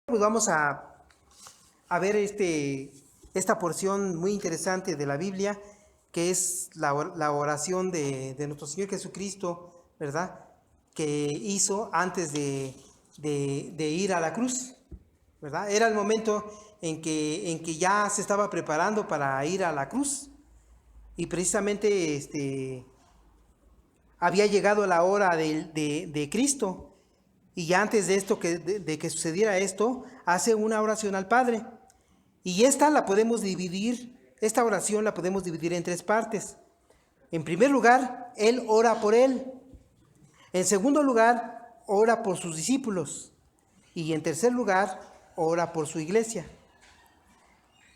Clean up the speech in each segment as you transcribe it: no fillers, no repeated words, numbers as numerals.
Pues vamos a ver esta porción muy interesante de la Biblia, que es la oración de nuestro Señor Jesucristo, ¿verdad? Que hizo antes de ir a la cruz, ¿verdad? Era el momento en que ya se estaba preparando para ir a la cruz, y precisamente había llegado la hora de Cristo. Y ya antes de esto, de que sucediera esto, hace una oración al Padre. Y esta oración la podemos dividir en tres partes. En primer lugar, Él ora por Él. En segundo lugar, ora por sus discípulos. Y en tercer lugar, ora por su iglesia.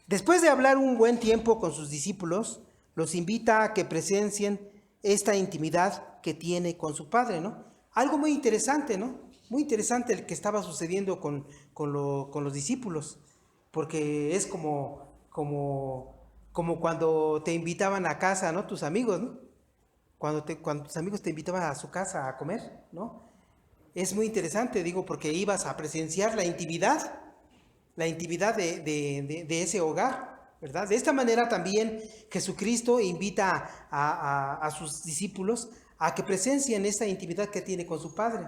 Después de hablar un buen tiempo con sus discípulos, los invita a que presencien esta intimidad que tiene con su Padre, ¿no? Algo muy interesante, ¿no? Muy interesante el que estaba sucediendo con los discípulos, porque es como cuando te invitaban a casa, ¿no? Tus amigos, ¿no? Cuando tus amigos te invitaban a su casa a comer, ¿no? Es muy interesante, digo, porque ibas a presenciar la intimidad de ese hogar, ¿verdad? De esta manera también Jesucristo invita a sus discípulos a que presencien esta intimidad que tiene con su Padre.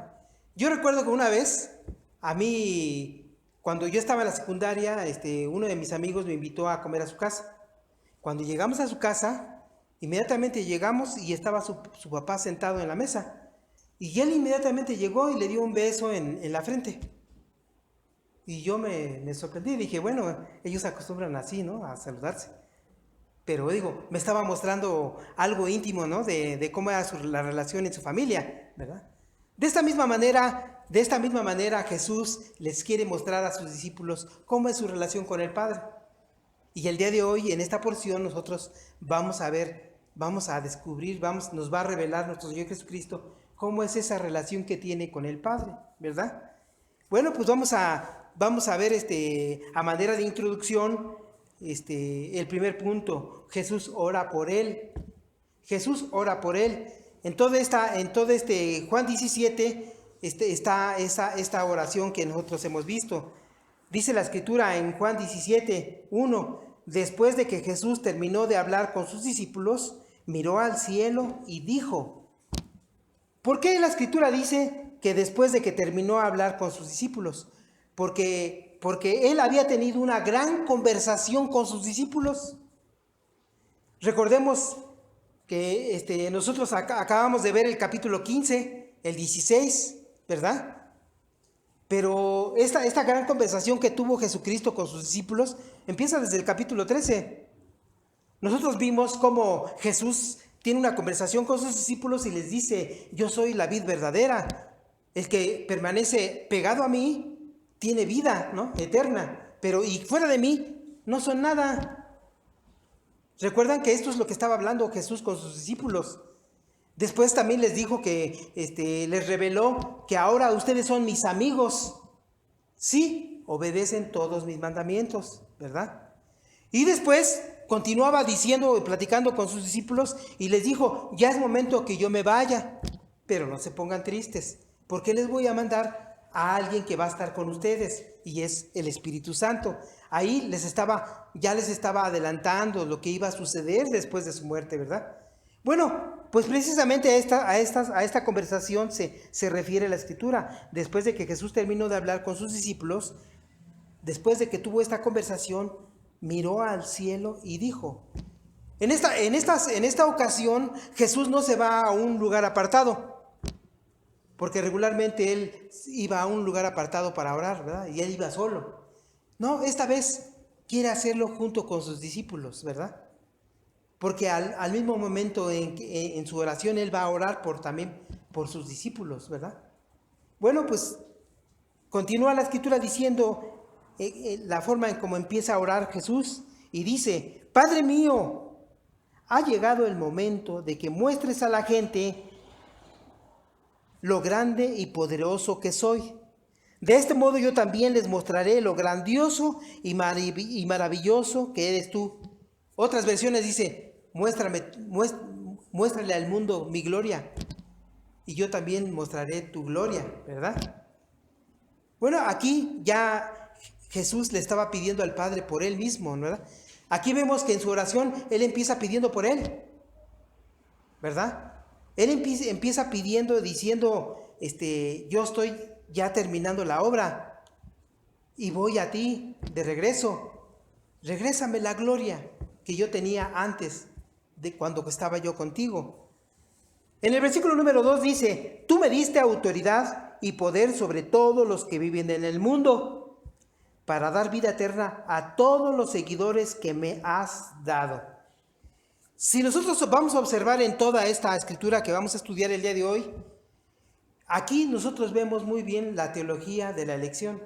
Yo recuerdo que una vez, a mí, cuando yo estaba en la secundaria, uno de mis amigos me invitó a comer a su casa. Cuando llegamos a su casa, inmediatamente llegamos y estaba su papá sentado en la mesa. Y él inmediatamente llegó y le dio un beso en la frente. Y yo me sorprendí, dije, bueno, ellos acostumbran así, ¿no? A saludarse. Pero digo, me estaba mostrando algo íntimo, ¿no? De cómo era la relación en su familia, ¿verdad? De esta misma manera Jesús les quiere mostrar a sus discípulos cómo es su relación con el Padre. Y el día de hoy, en esta porción, nosotros vamos a ver, vamos a descubrir, nos va a revelar nuestro Señor Jesucristo cómo es esa relación que tiene con el Padre, ¿verdad? Bueno, pues vamos a ver a manera de introducción el primer punto. Jesús ora por él. Jesús ora por él. En todo Juan 17 está esta oración que nosotros hemos visto. Dice la escritura en Juan 17, 1, después de que Jesús terminó de hablar con sus discípulos, miró al cielo y dijo. ¿Por qué la escritura dice que después de que terminó de hablar con sus discípulos? Porque él había tenido una gran conversación con sus discípulos. Recordemos que nosotros acabamos de ver el capítulo 15, el 16, ¿verdad? Pero esta gran conversación que tuvo Jesucristo con sus discípulos empieza desde el capítulo 13. Nosotros vimos cómo Jesús tiene una conversación con sus discípulos y les dice, yo soy la vid verdadera. El que permanece pegado a mí tiene vida, ¿no? Eterna. Pero y fuera de mí no son nada. Recuerdan que esto es lo que estaba hablando Jesús con sus discípulos. Después también les dijo que les reveló que ahora ustedes son mis amigos. Sí, obedecen todos mis mandamientos, ¿verdad? Y después continuaba diciendo, platicando con sus discípulos y les dijo, ya es momento que yo me vaya, pero no se pongan tristes, porque les voy a mandar a alguien que va a estar con ustedes y es el Espíritu Santo. Ahí ya les estaba adelantando lo que iba a suceder después de su muerte, ¿verdad? Bueno, pues precisamente a esta conversación se refiere la Escritura. Después de que Jesús terminó de hablar con sus discípulos, después de que tuvo esta conversación, miró al cielo y dijo. En esta ocasión, Jesús no se va a un lugar apartado, porque regularmente él iba a un lugar apartado para orar, ¿verdad? Y él iba solo. No, esta vez quiere hacerlo junto con sus discípulos, ¿verdad? Porque al mismo momento en su oración él va a orar también por sus discípulos, ¿verdad? Bueno, pues continúa la escritura diciendo la forma en cómo empieza a orar Jesús y dice, Padre mío, ha llegado el momento de que muestres a la gente lo grande y poderoso que soy. De este modo yo también les mostraré lo grandioso y maravilloso que eres tú. Otras versiones dice, muéstrale al mundo mi gloria y yo también mostraré tu gloria, ¿verdad? Bueno, aquí ya Jesús le estaba pidiendo al Padre por él mismo, ¿verdad? Aquí vemos que en su oración él empieza pidiendo por él, ¿verdad? Él empieza pidiendo, diciendo, yo estoy ya terminando la obra y voy a ti de regreso. Regrésame la gloria que yo tenía antes de cuando estaba yo contigo. En el versículo número 2 dice, tú me diste autoridad y poder sobre todos los que viven en el mundo, para dar vida eterna a todos los seguidores que me has dado. Si nosotros vamos a observar en toda esta escritura que vamos a estudiar el día de hoy, aquí nosotros vemos muy bien la teología de la elección.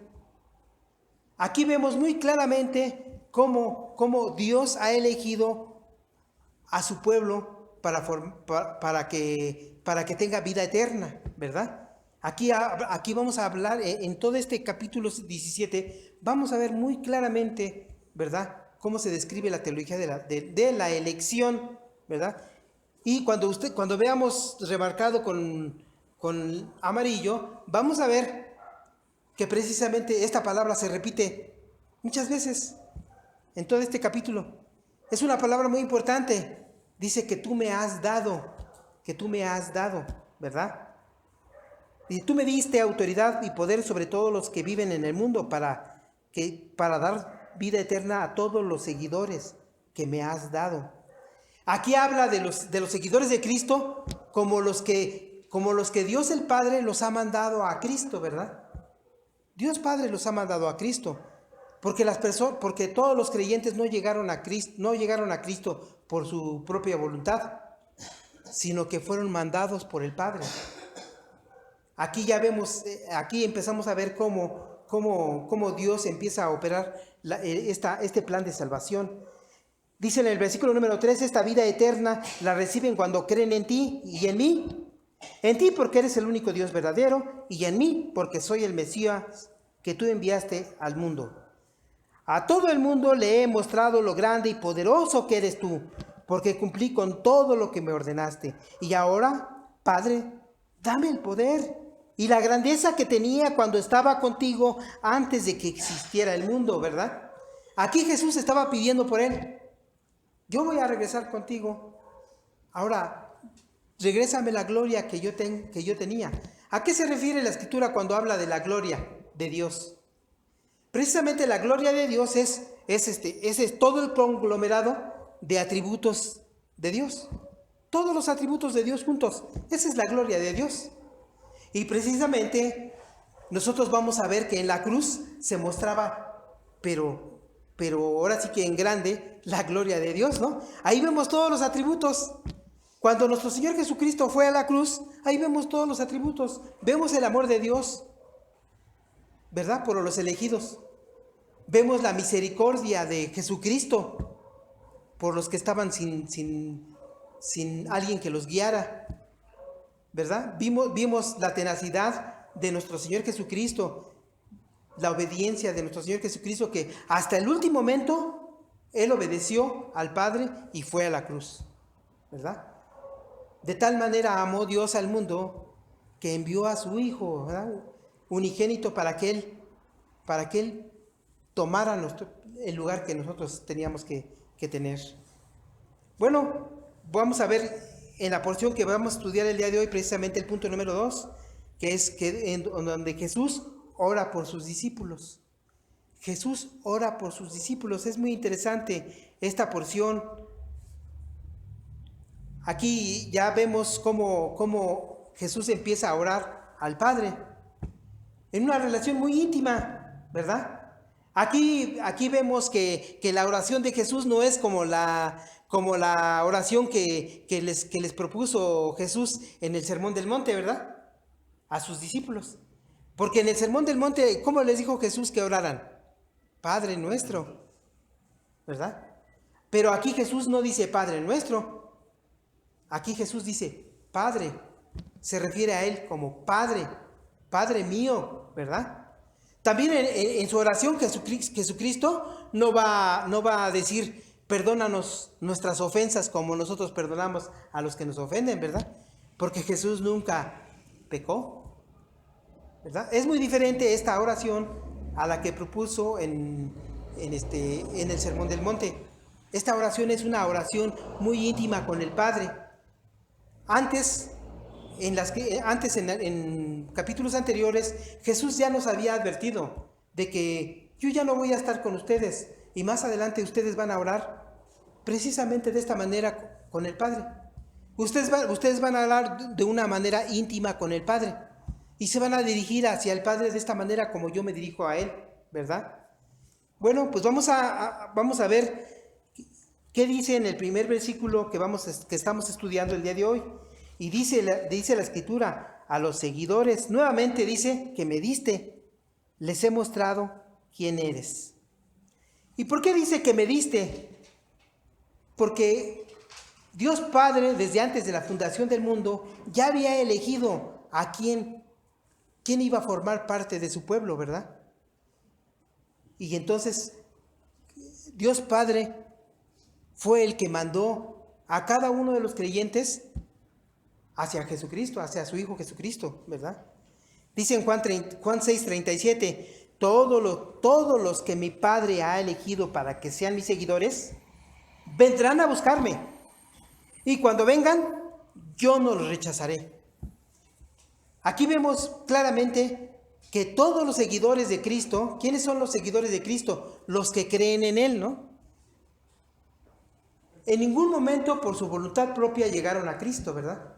Aquí vemos muy claramente cómo Dios ha elegido a su pueblo para que tenga vida eterna, ¿verdad? Aquí vamos a hablar, en todo este capítulo 17, vamos a ver muy claramente, ¿verdad?, cómo se describe la teología de la elección, ¿verdad? Y cuando veamos remarcado con amarillo, vamos a ver que precisamente esta palabra se repite muchas veces en todo este capítulo. Es una palabra muy importante. Dice que tú me has dado, ¿verdad? Y tú me diste autoridad y poder sobre todos los que viven en el mundo para dar vida eterna a todos los seguidores que me has dado. Aquí habla de los seguidores de Cristo como los que Dios el Padre los ha mandado a Cristo, ¿verdad? Dios Padre los ha mandado a Cristo, porque todos los creyentes no llegaron a Cristo por su propia voluntad, sino que fueron mandados por el Padre. Aquí ya vemos, aquí empezamos a ver cómo Dios empieza a operar este plan de salvación. Dice en el versículo número 3, esta vida eterna la reciben cuando creen en ti y en mí. En ti porque eres el único Dios verdadero y en mí porque soy el Mesías que tú enviaste al mundo. A todo el mundo le he mostrado lo grande y poderoso que eres tú, porque cumplí con todo lo que me ordenaste. Y ahora, Padre, dame el poder y la grandeza que tenía cuando estaba contigo antes de que existiera el mundo, ¿verdad? Aquí Jesús estaba pidiendo por él. Yo voy a regresar contigo. Ahora, regrésame la gloria que yo tenía. ¿A qué se refiere la Escritura cuando habla de la gloria de Dios? Precisamente la gloria de Dios es todo el conglomerado de atributos de Dios. Todos los atributos de Dios juntos. Esa es la gloria de Dios. Y precisamente nosotros vamos a ver que en la cruz se mostraba, pero ahora sí que en grande, la gloria de Dios, ¿no? Ahí vemos todos los atributos. Cuando nuestro Señor Jesucristo fue a la cruz, ahí vemos todos los atributos. Vemos el amor de Dios, ¿verdad?, por los elegidos. Vemos la misericordia de Jesucristo por los que estaban sin alguien que los guiara, ¿verdad? Vimos la tenacidad de nuestro Señor Jesucristo, la obediencia de nuestro Señor Jesucristo, que hasta el último momento Él obedeció al Padre y fue a la cruz, ¿verdad? De tal manera amó Dios al mundo que envió a su Hijo, ¿verdad?, unigénito para que Él tomara el lugar que nosotros teníamos que tener. Bueno, vamos a ver en la porción que vamos a estudiar el día de hoy precisamente el punto número 2, que es donde Jesús ora por sus discípulos. Jesús ora por sus discípulos. Es muy interesante esta porción. Aquí ya vemos cómo Jesús empieza a orar al Padre en una relación muy íntima, ¿verdad? Aquí vemos que la oración de Jesús no es como la oración que les propuso Jesús en el Sermón del Monte, ¿verdad?, a sus discípulos. Porque en el Sermón del Monte, ¿cómo les dijo Jesús que oraran? Padre nuestro, ¿verdad? Pero aquí Jesús no dice Padre nuestro. Aquí Jesús dice Padre. Se refiere a Él como Padre, Padre mío, ¿verdad? También en su oración Jesucristo no va a decir perdónanos nuestras ofensas como nosotros perdonamos a los que nos ofenden, ¿verdad? Porque Jesús nunca pecó, ¿verdad? Es muy diferente esta oración a la que propuso en el Sermón del Monte. Esta oración es una oración muy íntima con el Padre. Antes, en capítulos anteriores, Jesús ya nos había advertido de que yo ya no voy a estar con ustedes y más adelante ustedes van a orar precisamente de esta manera con el Padre. Ustedes van a hablar de una manera íntima con el Padre y se van a dirigir hacia el Padre de esta manera como yo me dirijo a Él, ¿verdad? Bueno, pues vamos a ver qué dice en el primer versículo que estamos estudiando el día de hoy. Y dice la Escritura a los seguidores, nuevamente dice que me diste, les he mostrado quién eres. ¿Y por qué dice que me diste? Porque Dios Padre, desde antes de la fundación del mundo, ya había elegido a quién iba a formar parte de su pueblo, ¿verdad? Y entonces Dios Padre fue el que mandó a cada uno de los creyentes hacia Jesucristo, hacia su Hijo Jesucristo, ¿verdad? Dice en Juan 6:37, todos los que mi Padre ha elegido para que sean mis seguidores, vendrán a buscarme. Y cuando vengan, yo no los rechazaré. Aquí vemos claramente que todos los seguidores de Cristo, ¿quiénes son los seguidores de Cristo? Los que creen en Él, ¿no? En ningún momento por su voluntad propia llegaron a Cristo, ¿verdad?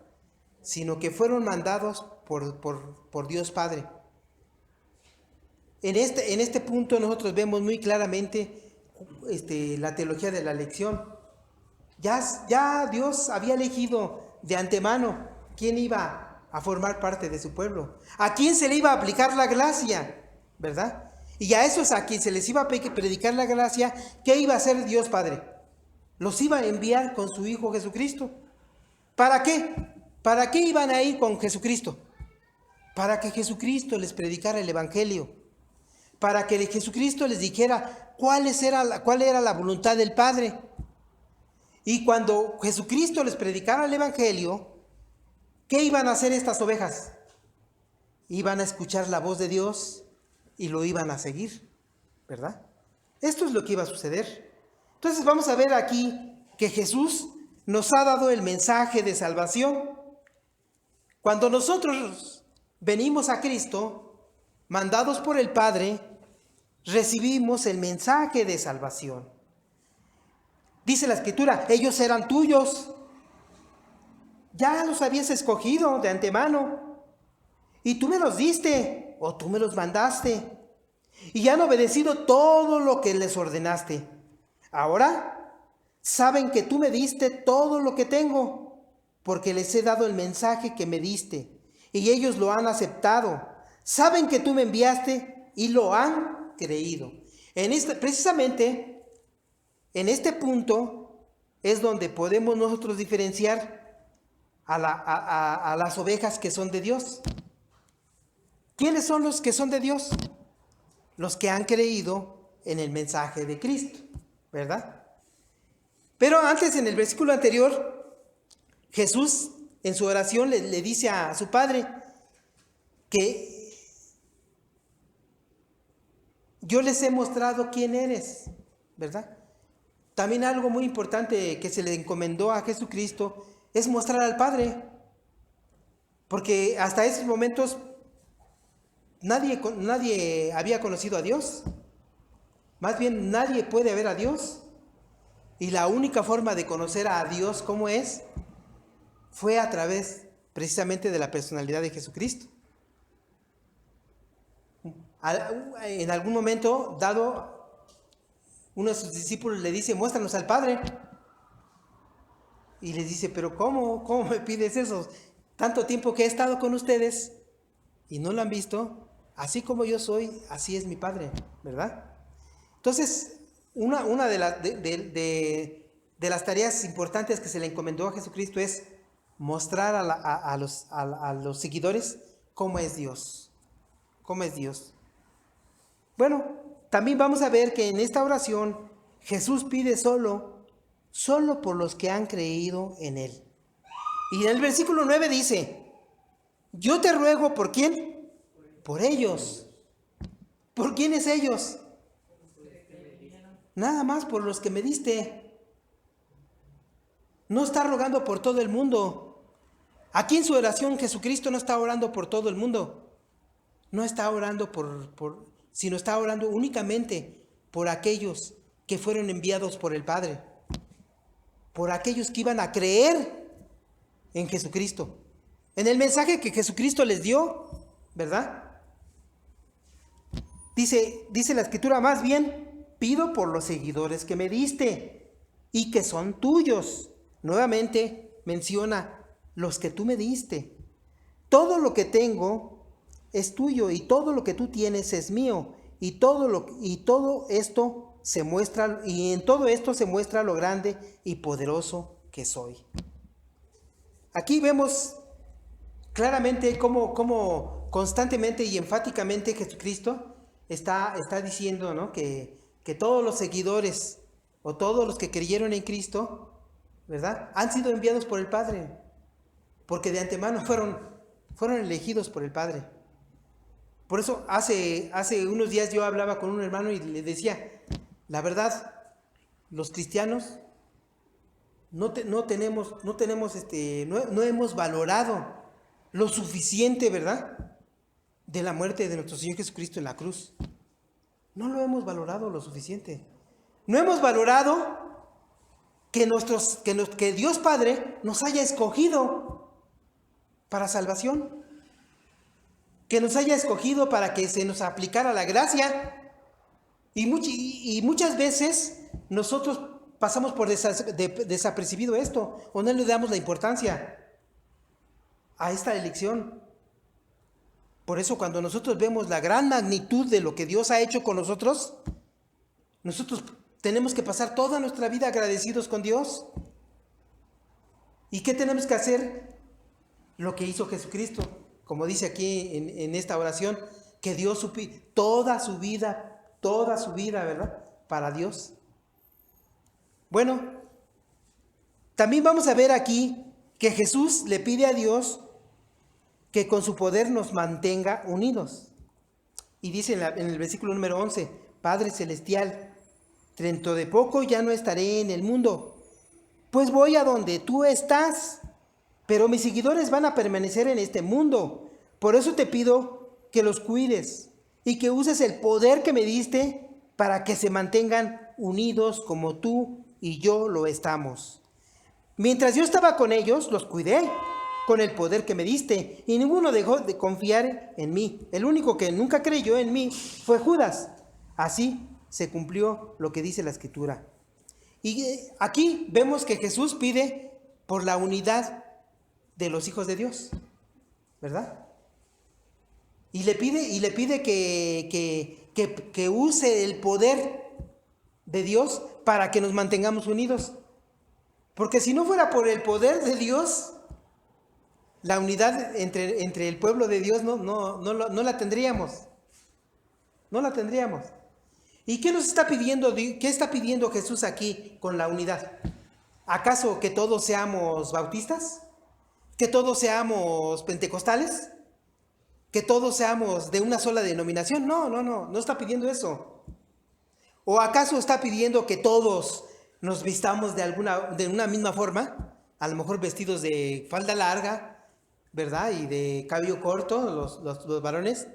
Sino que fueron mandados por Dios Padre. En este punto nosotros vemos muy claramente la teología de la elección. Ya Dios había elegido de antemano quién iba a formar parte de su pueblo, a quién se le iba a aplicar la gracia, ¿verdad? Y a esos a quien se les iba a predicar la gracia, ¿qué iba a hacer Dios Padre? Los iba a enviar con su Hijo Jesucristo. ¿Para qué? ¿Para qué iban a ir con Jesucristo? Para que Jesucristo les predicara el Evangelio. Para que Jesucristo les dijera cuál era la voluntad del Padre. Y cuando Jesucristo les predicara el Evangelio, ¿qué iban a hacer estas ovejas? Iban a escuchar la voz de Dios y lo iban a seguir, ¿verdad? Esto es lo que iba a suceder. Entonces vamos a ver aquí que Jesús nos ha dado el mensaje de salvación. Cuando nosotros venimos a Cristo, mandados por el Padre, recibimos el mensaje de salvación. Dice la Escritura, ellos eran tuyos. Ya los habías escogido de antemano. Y tú me los diste, o tú me los mandaste. Y han obedecido todo lo que les ordenaste. Ahora saben que tú me diste todo lo que tengo, porque les he dado el mensaje que me diste, y ellos lo han aceptado. Saben que tú me enviaste y lo han creído. Precisamente en este punto es donde podemos nosotros diferenciar a las ovejas que son de Dios. ¿Quiénes son los que son de Dios? Los que han creído en el mensaje de Cristo, ¿verdad? Pero antes, en el versículo anterior, Jesús en su oración le dice a su Padre que yo les he mostrado quién eres, ¿verdad? También algo muy importante que se le encomendó a Jesucristo es mostrar al Padre, porque hasta esos momentos nadie había conocido a Dios, más bien nadie puede ver a Dios, y la única forma de conocer a Dios como es fue a través precisamente de la personalidad de Jesucristo. En algún momento dado, uno de sus discípulos le dice, muéstranos al Padre. Y les dice, pero ¿cómo me pides eso? Tanto tiempo que he estado con ustedes y no lo han visto, así como yo soy, así es mi Padre, ¿verdad? Entonces, una de las tareas importantes que se le encomendó a Jesucristo es mostrar a los seguidores cómo es Dios. ¿Cómo es Dios? Bueno, también vamos a ver que en esta oración Jesús pide solo por los que han creído en Él. Y en el versículo 9 dice, yo te ruego, ¿por quién? Por ellos. ¿Por quiénes ellos? Nada más por los que me diste. No está rogando por todo el mundo. Aquí en su oración Jesucristo no está orando por todo el mundo. No está orando sino está orando únicamente por aquellos que fueron enviados por el Padre. Por aquellos que iban a creer en Jesucristo. En el mensaje que Jesucristo les dio, ¿verdad? Dice la Escritura, más bien, pido por los seguidores que me diste y que son tuyos. Nuevamente menciona los que tú me diste. Todo lo que tengo es tuyo y todo lo que tú tienes es mío. Y en todo esto se muestra lo grande y poderoso que soy. Aquí vemos claramente cómo constantemente y enfáticamente Jesucristo está diciendo, ¿no? que todos los seguidores o todos los que creyeron en Cristo, ¿verdad?, han sido enviados por el Padre, porque de antemano fueron elegidos por el Padre. Por eso hace unos días yo hablaba con un hermano y le decía, la verdad, los cristianos no hemos valorado lo suficiente, ¿verdad?, de la muerte de nuestro Señor Jesucristo en la cruz. No lo hemos valorado lo suficiente. No hemos valorado que Dios Padre nos haya escogido para salvación. Que nos haya escogido para que se nos aplicara la gracia. Y muchas veces nosotros pasamos por desapercibido esto, o no le damos la importancia a esta elección. Por eso cuando nosotros vemos la gran magnitud de lo que Dios ha hecho con nosotros tenemos que pasar toda nuestra vida agradecidos con Dios. ¿Y qué tenemos que hacer? Lo que hizo Jesucristo, como dice aquí en esta oración, que dio toda su vida, ¿verdad?, para Dios. Bueno, también vamos a ver aquí que Jesús le pide a Dios que con su poder nos mantenga unidos. Y dice en el versículo número 11, Padre Celestial, dentro de poco ya no estaré en el mundo, pues voy a donde tú estás, pero mis seguidores van a permanecer en este mundo. Por eso te pido que los cuides y que uses el poder que me diste para que se mantengan unidos como tú y yo lo estamos. Mientras yo estaba con ellos, los cuidé con el poder que me diste, y ninguno dejó de confiar en mí. El único que nunca creyó en mí fue Judas. Así se cumplió lo que dice la Escritura. Y aquí vemos que Jesús pide por la unidad de los hijos de Dios, ¿verdad? Y le pide que use el poder de Dios para que nos mantengamos unidos. Porque si no fuera por el poder de Dios, la unidad entre el pueblo de Dios no la tendríamos. No la tendríamos. ¿Y qué nos está pidiendo? ¿Qué está pidiendo Jesús aquí con la unidad? ¿Acaso que todos seamos bautistas? ¿Que todos seamos pentecostales? ¿Que todos seamos de una sola denominación? No está pidiendo eso. ¿O acaso está pidiendo que todos nos vistamos de una misma forma? A lo mejor vestidos de falda larga, ¿verdad?, y de cabello corto, los varones.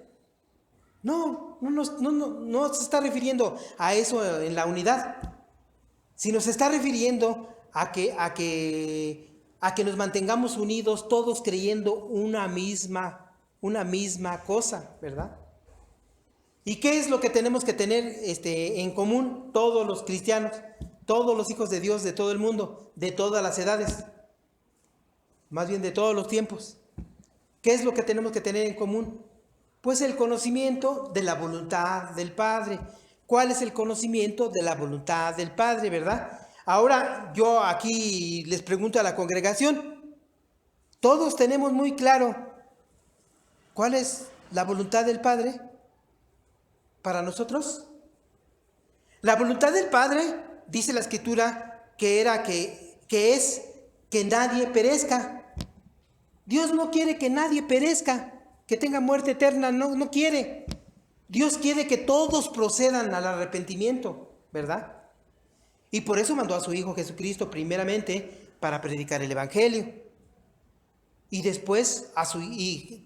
No se está refiriendo a eso en la unidad, sino se está refiriendo a que nos mantengamos unidos, todos creyendo una misma cosa, ¿verdad? ¿Y qué es lo que tenemos que tener en común todos los cristianos, todos los hijos de Dios de todo el mundo, de todas las edades, más bien de todos los tiempos? ¿Qué es lo que tenemos que tener en común? Pues el conocimiento de la voluntad del Padre. ¿Cuál es el conocimiento de la voluntad del Padre, verdad? Ahora yo aquí les pregunto a la congregación, ¿todos tenemos muy claro cuál es la voluntad del Padre para nosotros? La voluntad del Padre, dice la Escritura, que es que nadie perezca. Dios no quiere que nadie perezca, que tenga muerte eterna, no quiere. Dios quiere que todos procedan al arrepentimiento, ¿verdad? Y por eso mandó a su Hijo Jesucristo primeramente para predicar el Evangelio. Y después,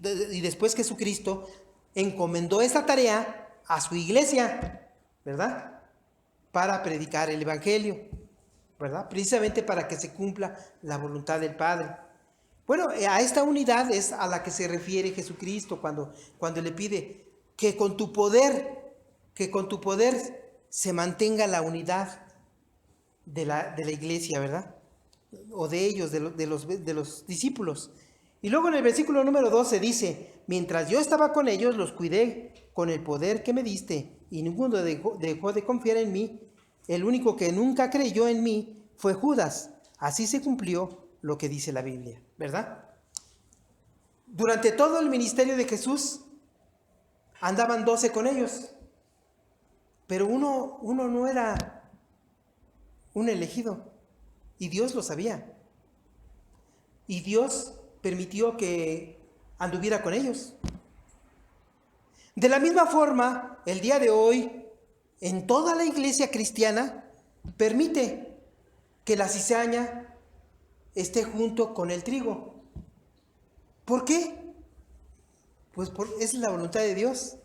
después Jesucristo encomendó esta tarea a su iglesia, ¿verdad? Para predicar el Evangelio, ¿verdad? Precisamente para que se cumpla la voluntad del Padre. Bueno, a esta unidad es a la que se refiere Jesucristo cuando le pide que con tu poder se mantenga la unidad de la iglesia, ¿verdad? O de ellos, de los discípulos. Y luego en el versículo número 12 dice, mientras yo estaba con ellos, los cuidé con el poder que me diste, y ninguno dejó de confiar en mí. El único que nunca creyó en mí fue Judas. Así se cumplió lo que dice la Biblia, ¿verdad? Durante todo el ministerio de Jesús andaban 12 con ellos, pero uno no era un elegido, y Dios lo sabía. Y Dios permitió que anduviera con ellos. De la misma forma, el día de hoy, en toda la iglesia cristiana, permite que la cizaña esté junto con el trigo. ¿Por qué? Pues es la voluntad de Dios.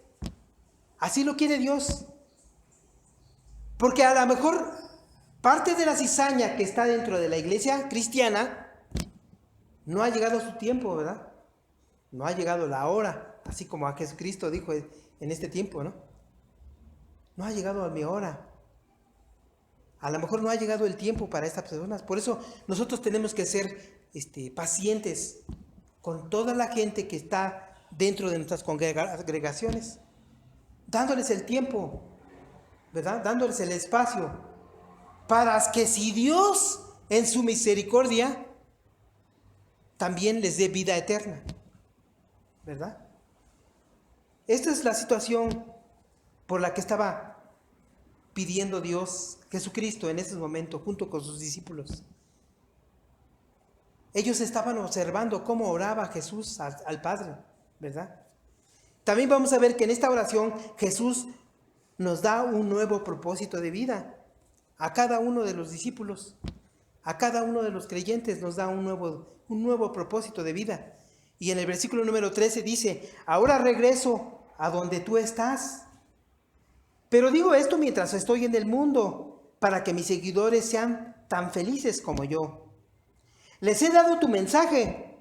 Así lo quiere Dios. Porque a lo mejor parte de la cizaña que está dentro de la iglesia cristiana no ha llegado su tiempo, ¿verdad? No ha llegado la hora, así como a Jesucristo dijo en este tiempo, ¿no? No ha llegado a mi hora. A lo mejor no ha llegado el tiempo para estas personas. Por eso nosotros tenemos que ser pacientes con toda la gente que está dentro de nuestras congregaciones, dándoles el tiempo, ¿verdad? Dándoles el espacio, para que si Dios en su misericordia también les dé vida eterna, ¿verdad? Esta es la situación por la que estaba pidiendo Dios, Jesucristo, en ese momento, junto con sus discípulos. Ellos estaban observando cómo oraba Jesús al Padre, ¿verdad? También vamos a ver que en esta oración Jesús nos da un nuevo propósito de vida a cada uno de los discípulos, a cada uno de los creyentes nos da un nuevo propósito de vida. Y en el versículo número 13 dice, ahora regreso a donde tú estás. Pero digo esto mientras estoy en el mundo, para que mis seguidores sean tan felices como yo. Les he dado tu mensaje,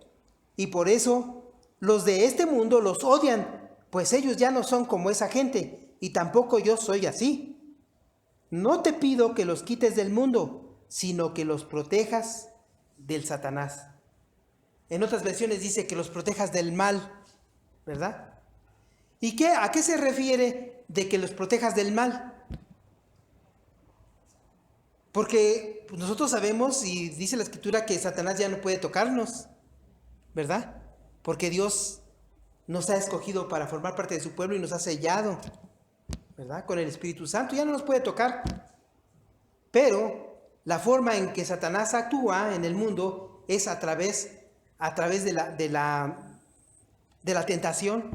y por eso los de este mundo los odian, pues ellos ya no son como esa gente, y tampoco yo soy así. No te pido que los quites del mundo, sino que los protejas del Satanás. En otras versiones dice que los protejas del mal, ¿verdad? ¿Y a qué se refiere de que los protejas del mal? Porque nosotros sabemos, y dice la Escritura, que Satanás ya no puede tocarnos, ¿verdad? Porque Dios nos ha escogido para formar parte de su pueblo y nos ha sellado, ¿verdad? Con el Espíritu Santo, ya no nos puede tocar. Pero la forma en que Satanás actúa en el mundo es a través de la tentación.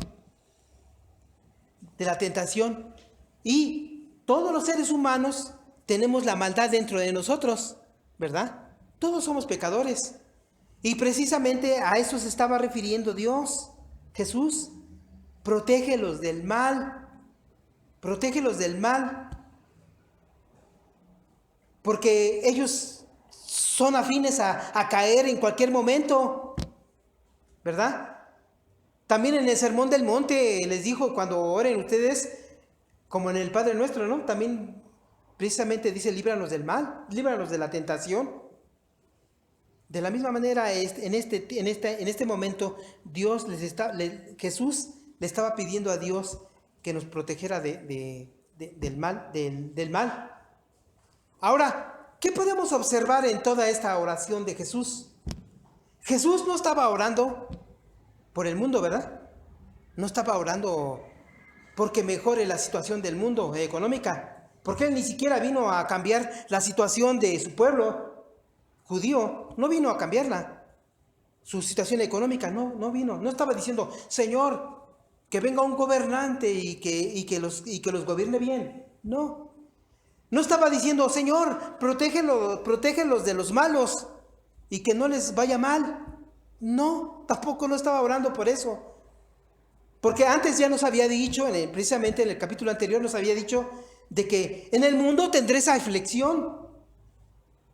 De la tentación. Y todos los seres humanos tenemos la maldad dentro de nosotros, ¿verdad? Todos somos pecadores. Y precisamente a eso se estaba refiriendo Dios, Jesús. Protégelos del mal. Protégelos del mal. Porque ellos son afines a caer en cualquier momento, ¿verdad? También en el Sermón del Monte les dijo, cuando oren ustedes, como en el Padre Nuestro, ¿no? También precisamente dice, líbranos del mal, líbranos de la tentación. De la misma manera, en este momento, Jesús le estaba pidiendo a Dios que nos protegiera del mal. Ahora, ¿qué podemos observar en toda esta oración de Jesús? Jesús no estaba orando por el mundo, ¿verdad? No estaba orando porque mejore la situación del mundo económica, porque Él ni siquiera vino a cambiar la situación de su pueblo judío, no vino a cambiarla. Su situación económica no vino, no estaba diciendo, Señor, que venga un gobernante y que los gobierne bien. No. No estaba diciendo, Señor, protégelos de los malos y que no les vaya mal. No, tampoco no estaba orando por eso. Porque antes ya nos había dicho, precisamente en el capítulo anterior nos había dicho de que en el mundo tendréis aflicción.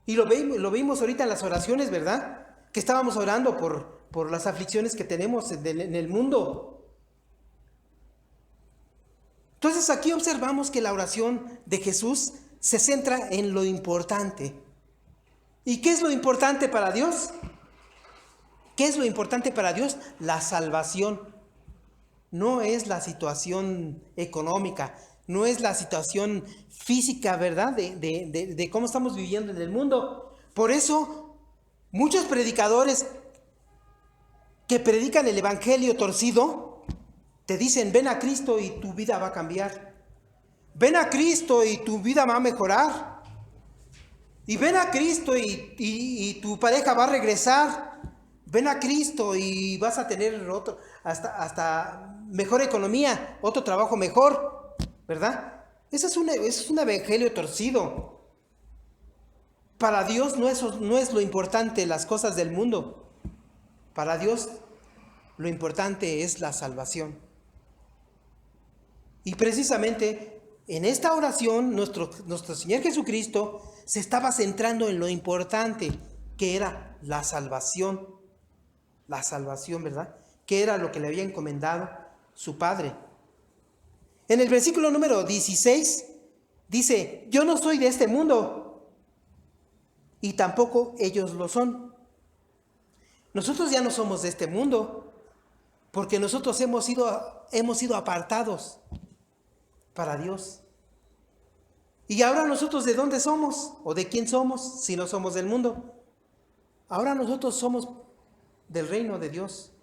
Y lo vimos ahorita en las oraciones, ¿verdad? Que estábamos orando por las aflicciones que tenemos en el mundo. Entonces aquí observamos que la oración de Jesús se centra en lo importante. ¿Y qué es lo importante para Dios? ¿Qué es lo importante para Dios? La salvación. No es la situación económica, no es la situación física, ¿verdad? De cómo estamos viviendo en el mundo. Por eso, muchos predicadores que predican el evangelio torcido, te dicen, ven a Cristo y tu vida va a cambiar. Ven a Cristo y tu vida va a mejorar. Y ven a Cristo y tu pareja va a regresar. Ven a Cristo y vas a tener hasta mejor economía, otro trabajo mejor, ¿verdad? Eso es un evangelio torcido. Para Dios no es lo importante las cosas del mundo. Para Dios lo importante es la salvación. Y precisamente en esta oración nuestro Señor Jesucristo se estaba centrando en lo importante que era la salvación. La salvación, ¿verdad? Que era lo que le había encomendado su Padre. En el versículo número 16 dice, yo no soy de este mundo y tampoco ellos lo son. Nosotros ya no somos de este mundo porque nosotros hemos sido apartados para Dios. ¿Y ahora nosotros de dónde somos? ¿O de quién somos si no somos del mundo? Ahora nosotros somos del reino de Dios.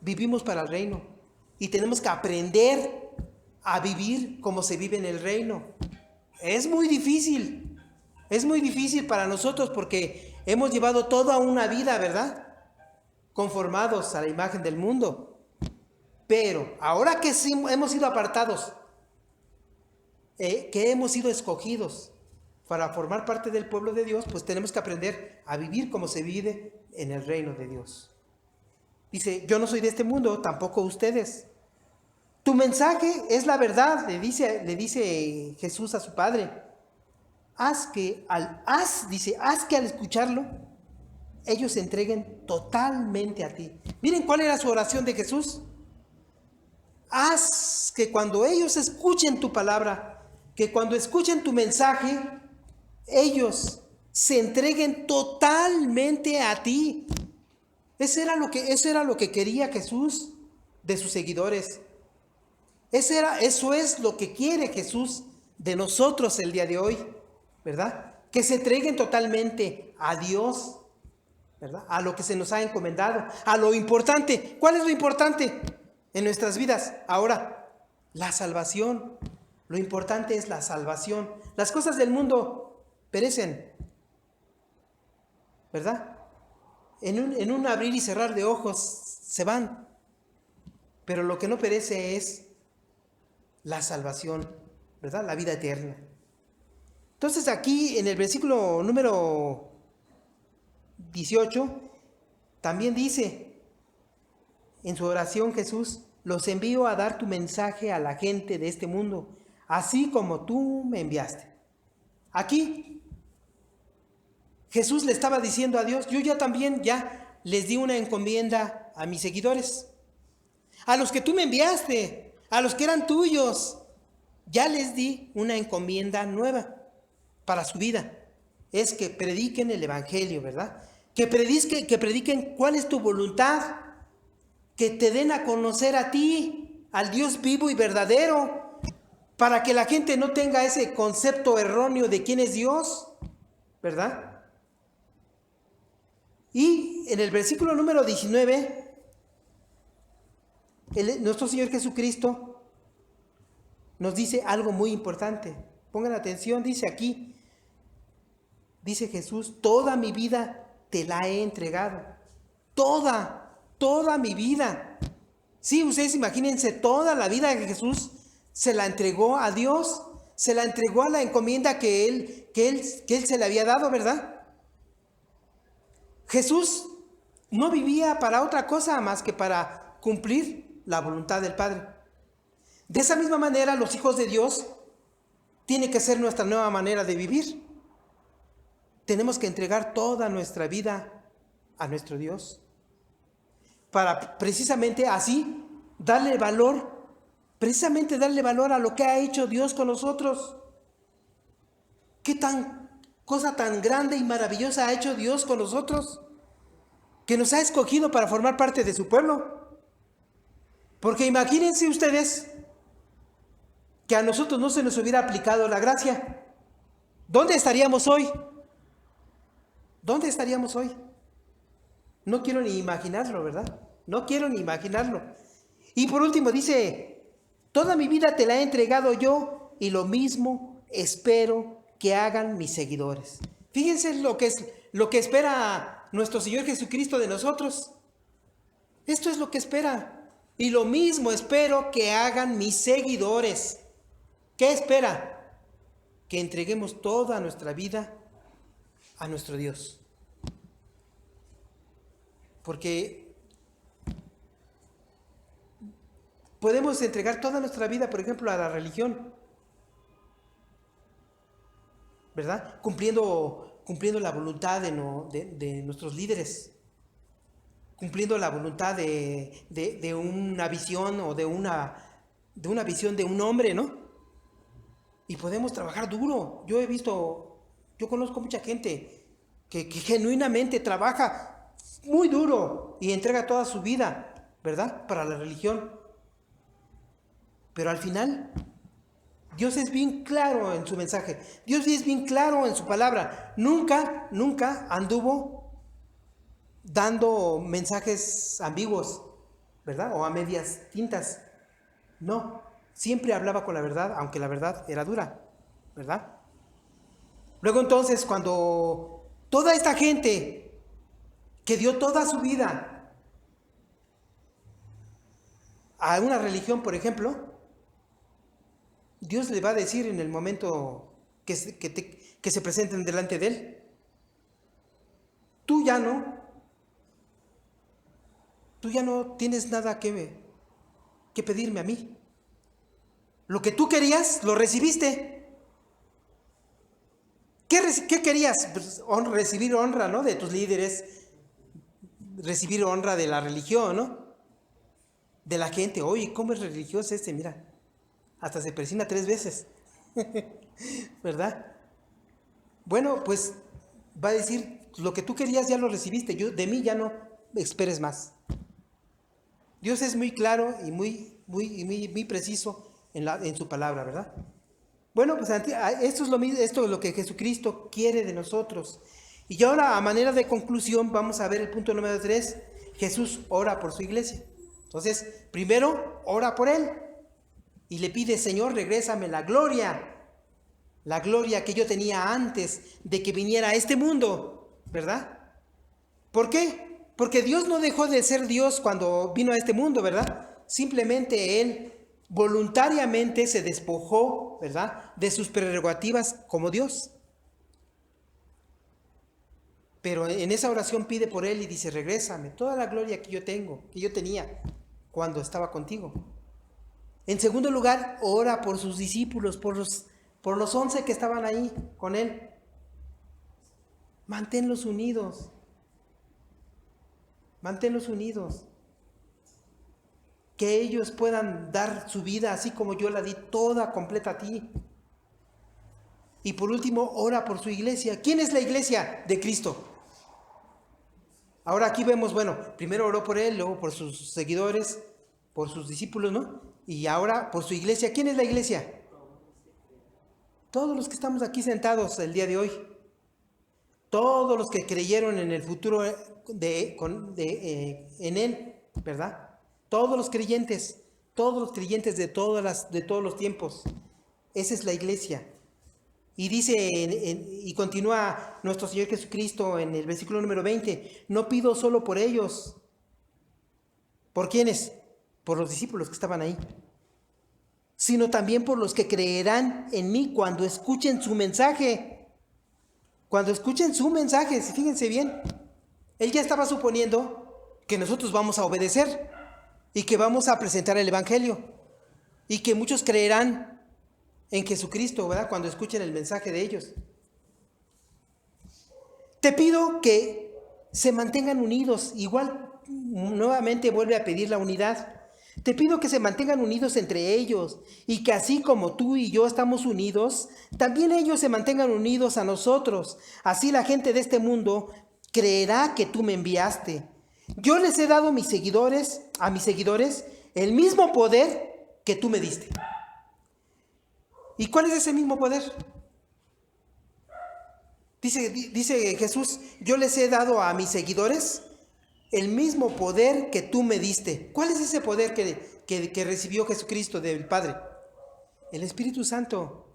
Vivimos para el reino y tenemos que aprender a vivir como se vive en el reino. Es muy difícil para nosotros porque hemos llevado toda una vida, ¿verdad? Conformados a la imagen del mundo. Pero ahora que sí hemos sido apartados, que hemos sido escogidos para formar parte del pueblo de Dios, pues tenemos que aprender a vivir como se vive en el reino de Dios. Dice, yo no soy de este mundo, tampoco ustedes. Tu mensaje es la verdad, le dice Jesús a su Padre. Haz que al escucharlo, ellos se entreguen totalmente a ti. Miren cuál era su oración de Jesús. Haz que cuando ellos escuchen tu palabra, que cuando escuchen tu mensaje, ellos se entreguen totalmente a ti. Eso era lo que quería Jesús de sus seguidores. Eso es lo que quiere Jesús de nosotros el día de hoy, ¿verdad? Que se entreguen totalmente a Dios, ¿verdad? A lo que se nos ha encomendado, a lo importante. ¿Cuál es lo importante en nuestras vidas? Ahora, la salvación. Lo importante es la salvación. Las cosas del mundo perecen, ¿verdad? En un abrir y cerrar de ojos se van. Pero lo que no perece es la salvación, ¿verdad? La vida eterna. Entonces aquí en el versículo número 18 también dice en su oración Jesús, los envío a dar tu mensaje a la gente de este mundo, así como tú me enviaste. Aquí Jesús le estaba diciendo a Dios, yo ya les di una encomienda a mis seguidores, a los que tú me enviaste, a los que eran tuyos, ya les di una encomienda nueva para su vida. Es que prediquen el evangelio, ¿verdad? Que prediquen cuál es tu voluntad, que te den a conocer a ti, al Dios vivo y verdadero, para que la gente no tenga ese concepto erróneo de quién es Dios, ¿verdad? Y en el versículo número 19, nuestro Señor Jesucristo nos dice algo muy importante. Pongan atención, dice Jesús, toda mi vida te la he entregado. Toda mi vida. Sí, ustedes imagínense toda la vida de Jesús se la entregó a Dios, se la entregó a la encomienda que él se le había dado, ¿verdad? Jesús no vivía para otra cosa más que para cumplir la voluntad del Padre. De esa misma manera, los hijos de Dios tiene que ser nuestra nueva manera de vivir. Tenemos que entregar toda nuestra vida a nuestro Dios para precisamente así darle valor, precisamente darle valor a lo que ha hecho Dios con nosotros. ¿Qué cosa tan grande y maravillosa ha hecho Dios con nosotros? Que nos ha escogido para formar parte de su pueblo. Porque imagínense ustedes que a nosotros no se nos hubiera aplicado la gracia. ¿Dónde estaríamos hoy? ¿Dónde estaríamos hoy? No quiero ni imaginarlo, ¿verdad? No quiero ni imaginarlo. Y por último dice, toda mi vida te la he entregado yo y lo mismo espero que hagan mis seguidores. Fíjense lo que espera nuestro Señor Jesucristo de nosotros. Esto es lo que espera. Y lo mismo espero que hagan mis seguidores. ¿Qué espera? Que entreguemos toda nuestra vida a nuestro Dios. Porque podemos entregar toda nuestra vida, por ejemplo, a la religión, ¿verdad? Cumpliendo la voluntad de nuestros líderes, cumpliendo la voluntad de una visión o de una visión de un hombre, ¿no? Y podemos trabajar duro. Yo conozco mucha gente que genuinamente trabaja muy duro y entrega toda su vida, ¿verdad? Para la religión. Pero al final, Dios es bien claro en su mensaje. Dios es bien claro en su palabra. Nunca anduvo dando mensajes ambiguos, ¿verdad? O a medias tintas. No, siempre hablaba con la verdad, aunque la verdad era dura, ¿verdad? Luego entonces, cuando toda esta gente que dio toda su vida a una religión, por ejemplo, Dios le va a decir en el momento que se presenten delante de él, tú ya no tienes nada que pedirme a mí. Lo que tú querías, lo recibiste. ¿Qué querías? Pues, recibir honra, ¿no? De tus líderes, recibir honra de la religión, ¿no? De la gente. Oye, ¿cómo es religioso este? Mira, hasta se persina 3 veces, ¿verdad? Bueno, pues va a decir, lo que tú querías ya lo recibiste, de mí ya no esperes más. Dios es muy claro y muy preciso en su palabra, ¿verdad? Bueno, pues esto es lo que Jesucristo quiere de nosotros. Y ahora, a manera de conclusión, vamos a ver el punto número 3. Jesús ora por su iglesia. Entonces, primero, ora por él. Y le pide, Señor, regrésame la gloria que yo tenía antes de que viniera a este mundo, ¿verdad? ¿Por qué? Porque Dios no dejó de ser Dios cuando vino a este mundo, ¿verdad? Simplemente Él voluntariamente se despojó, ¿verdad?, de sus prerrogativas como Dios. Pero en esa oración pide por Él y dice, regrésame toda la gloria que yo tenía cuando estaba contigo. En segundo lugar, ora por sus discípulos, por los 11 que estaban ahí con Él. Manténlos unidos. Manténlos unidos. Que ellos puedan dar su vida así como yo la di toda completa a ti. Y por último, ora por su iglesia. ¿Quién es la iglesia de Cristo? Ahora aquí vemos, bueno, primero oró por él, luego por sus seguidores, por sus discípulos, ¿no? Y ahora por su iglesia. ¿Quién es la iglesia? Todos los que estamos aquí sentados el día de hoy. Todos los que creyeron en el futuro en Él, ¿verdad? Todos los creyentes de todos los tiempos. Esa es la iglesia. Y dice, y continúa nuestro Señor Jesucristo en el versículo número 20, no pido solo por ellos. ¿Por quiénes? por los discípulos que estaban ahí, sino también por los que creerán en mí cuando escuchen su mensaje. Cuando escuchen su mensaje, fíjense bien, él ya estaba suponiendo que nosotros vamos a obedecer y que vamos a presentar el evangelio y que muchos creerán en Jesucristo, ¿verdad? Cuando escuchen el mensaje de ellos. Te pido que se mantengan unidos. Igual nuevamente vuelve a pedir la unidad. Te pido que se mantengan unidos entre ellos y que así como tú y yo estamos unidos, también ellos se mantengan unidos a nosotros. Así la gente de este mundo creerá que tú me enviaste. Yo les he dado a mis seguidores, el mismo poder que tú me diste. ¿Y cuál es ese mismo poder? Dice Jesús, yo les he dado a mis seguidores el mismo poder que tú me diste. ¿Cuál es ese poder que recibió Jesucristo del Padre? El Espíritu Santo.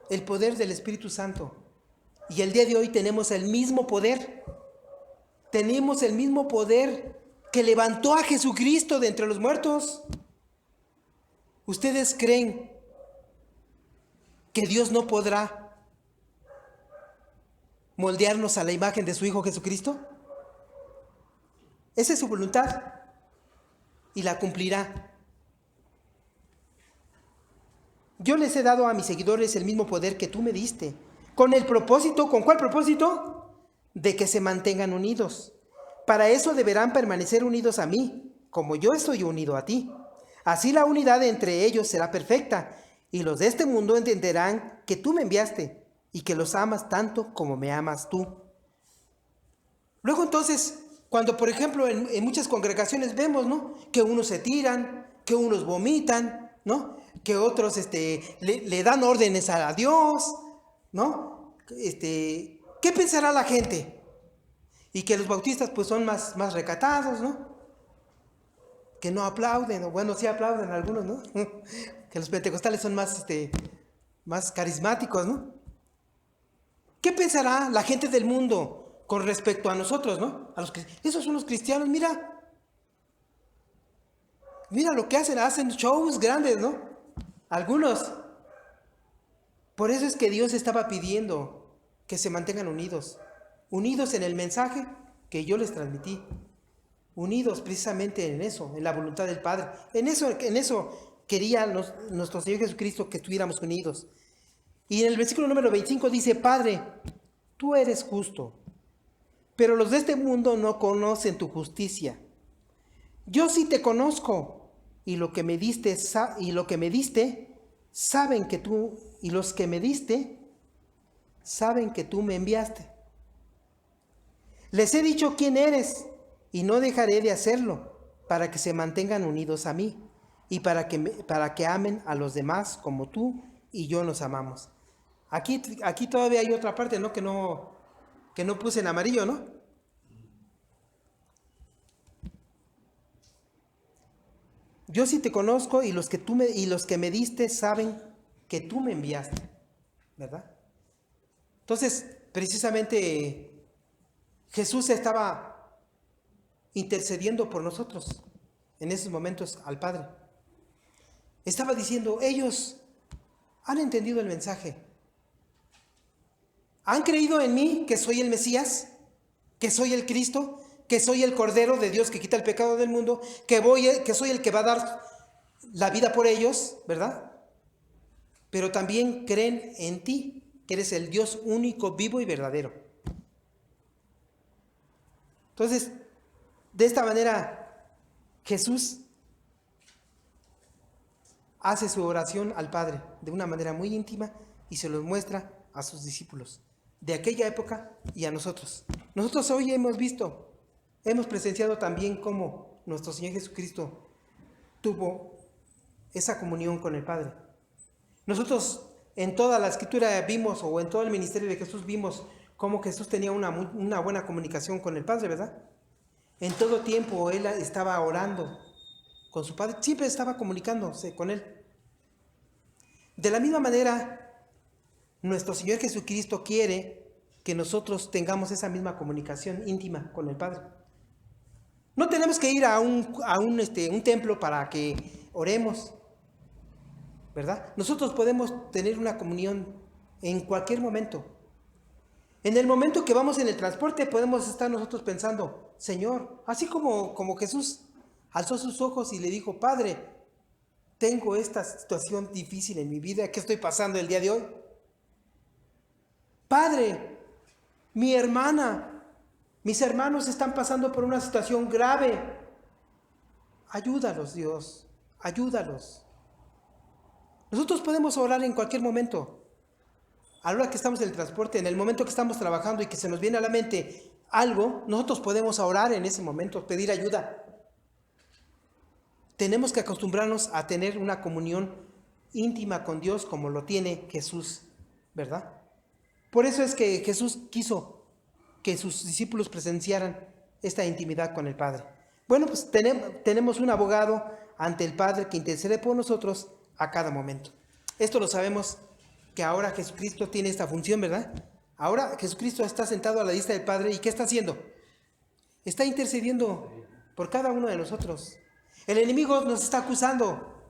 El poder del Espíritu Santo. Y el día de hoy tenemos el mismo poder. Tenemos el mismo poder que levantó a Jesucristo de entre los muertos. ¿Ustedes creen que Dios no podrá moldearnos a la imagen de su Hijo Jesucristo? Esa es su voluntad y la cumplirá. Yo les he dado a mis seguidores el mismo poder que tú me diste. ¿Con el propósito? ¿Con cuál propósito? De que se mantengan unidos. Para eso deberán permanecer unidos a mí, como yo estoy unido a ti. Así la unidad entre ellos será perfecta, y los de este mundo entenderán que tú me enviaste y que los amas tanto como me amas tú. Luego entonces, cuando por ejemplo en muchas congregaciones vemos, ¿no?, que unos se tiran, que unos vomitan, ¿no?, que otros le dan órdenes a Dios, ¿no? ¿Qué pensará la gente? Y que los bautistas pues son más recatados, ¿no? Que no aplauden, o bueno, sí aplauden algunos, ¿no? Que los pentecostales son más carismáticos, ¿no? ¿Qué pensará la gente del mundo con respecto a nosotros, ¿no? Esos son los cristianos, mira lo que hacen shows grandes, ¿no? Algunos. Por eso es que Dios estaba pidiendo que se mantengan unidos en el mensaje que yo les transmití, unidos precisamente en eso, en la voluntad del Padre. En eso quería nuestro Señor Jesucristo que estuviéramos unidos. Y en el versículo número 25 dice, Padre, tú eres justo, pero los de este mundo no conocen tu justicia. Yo sí te conozco, y lo que me diste saben que tú, y los que me diste saben que tú me enviaste. Les he dicho quién eres, y no dejaré de hacerlo, para que se mantengan unidos a mí, y para que amen a los demás como tú y yo nos amamos. Aquí todavía hay otra parte, ¿no?, que no puse en amarillo, ¿no? Yo sí te conozco, y los que me diste saben que tú me enviaste, ¿verdad? Entonces, precisamente Jesús estaba intercediendo por nosotros en esos momentos al Padre. Estaba diciendo, ellos han entendido el mensaje. ¿Han creído en mí que soy el Mesías? ¿Que soy el Cristo? ¿Que soy el Cordero de Dios que quita el pecado del mundo? ¿Que soy el que va a dar la vida por ellos? ¿Verdad? Pero también creen en ti, que eres el Dios único, vivo y verdadero. Entonces, de esta manera, Jesús hace su oración al Padre de una manera muy íntima y se los muestra a sus discípulos de aquella época y a nosotros. Nosotros hoy hemos presenciado también cómo nuestro Señor Jesucristo tuvo esa comunión con el Padre. Nosotros en toda la Escritura vimos, o en todo el ministerio de Jesús vimos cómo Jesús tenía una buena comunicación con el Padre, ¿verdad? En todo tiempo Él estaba orando con su Padre, siempre estaba comunicándose con Él. De la misma manera, nuestro Señor Jesucristo quiere que nosotros tengamos esa misma comunicación íntima con el Padre. No tenemos que ir a un templo para que oremos, ¿verdad? Nosotros podemos tener una comunión en cualquier momento. En el momento que vamos en el transporte podemos estar nosotros pensando, Señor, así como Jesús alzó sus ojos y le dijo, Padre, tengo esta situación difícil en mi vida, ¿qué estoy pasando el día de hoy? Padre, mi hermana, mis hermanos están pasando por una situación grave. Ayúdalos, Dios, ayúdalos. Nosotros podemos orar en cualquier momento. A la hora que estamos en el transporte, en el momento que estamos trabajando y que se nos viene a la mente algo, nosotros podemos orar en ese momento, pedir ayuda. Tenemos que acostumbrarnos a tener una comunión íntima con Dios como lo tiene Jesús, ¿verdad? Por eso es que Jesús quiso que sus discípulos presenciaran esta intimidad con el Padre. Bueno, pues tenemos un abogado ante el Padre que intercede por nosotros a cada momento. Esto lo sabemos que ahora Jesucristo tiene esta función, ¿verdad? Ahora Jesucristo está sentado a la diestra del Padre y ¿qué está haciendo? Está intercediendo por cada uno de nosotros. El enemigo nos está acusando.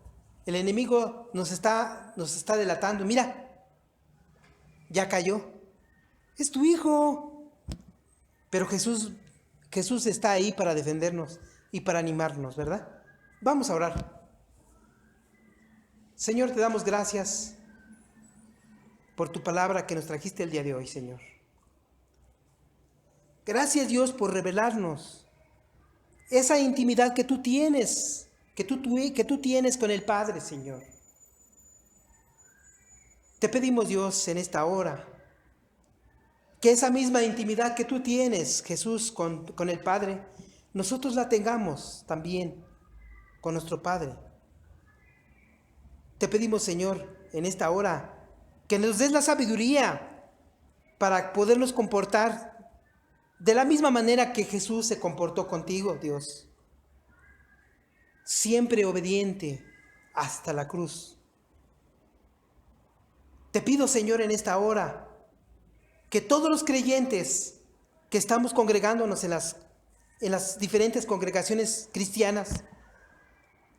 El enemigo nos está delatando. Mira, ya cayó. Es tu hijo. Pero Jesús está ahí para defendernos y para animarnos, ¿verdad? Vamos a orar. Señor, te damos gracias por tu palabra que nos trajiste el día de hoy, Señor. Gracias, Dios, por revelarnos esa intimidad que tú tienes, que tú tienes con el Padre, Señor. Te pedimos, Dios, en esta hora, que esa misma intimidad que tú tienes, Jesús, con el Padre, nosotros la tengamos también con nuestro Padre. Te pedimos, Señor, en esta hora, que nos des la sabiduría para podernos comportar de la misma manera que Jesús se comportó contigo, Dios. Siempre obediente hasta la cruz. Te pido, Señor, en esta hora, que todos los creyentes que estamos congregándonos en las diferentes congregaciones cristianas,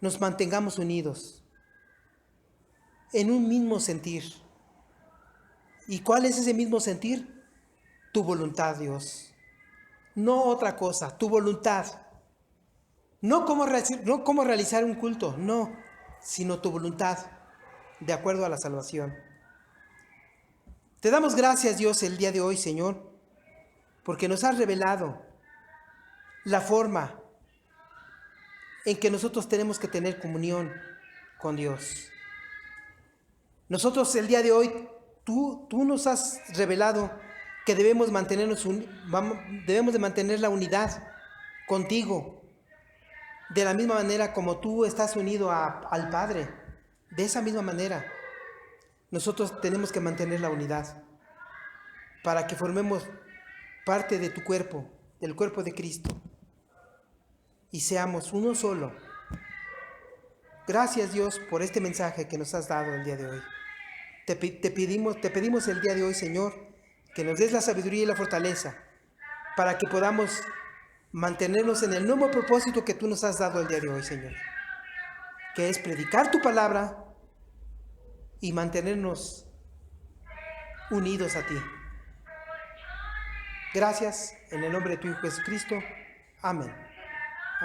nos mantengamos unidos en un mismo sentir. ¿Y cuál es ese mismo sentir? Tu voluntad, Dios. No otra cosa, tu voluntad. No cómo realizar un culto, no, sino tu voluntad, de acuerdo a la salvación. Te damos gracias, Dios, el día de hoy, Señor, porque nos has revelado la forma en que nosotros tenemos que tener comunión con Dios. Nosotros el día de hoy, tú nos has revelado que debemos de mantener la unidad contigo, de la misma manera como tú estás unido al Padre. De esa misma manera, nosotros tenemos que mantener la unidad para que formemos parte de tu cuerpo, del cuerpo de Cristo, y seamos uno solo. Gracias, Dios, por este mensaje que nos has dado el día de hoy. Te pedimos el día de hoy, Señor, que nos des la sabiduría y la fortaleza para que podamos mantenernos en el nuevo propósito que tú nos has dado el día de hoy, Señor, que es predicar tu palabra y mantenernos unidos a ti. Gracias, en el nombre de tu Hijo Jesucristo. Amén.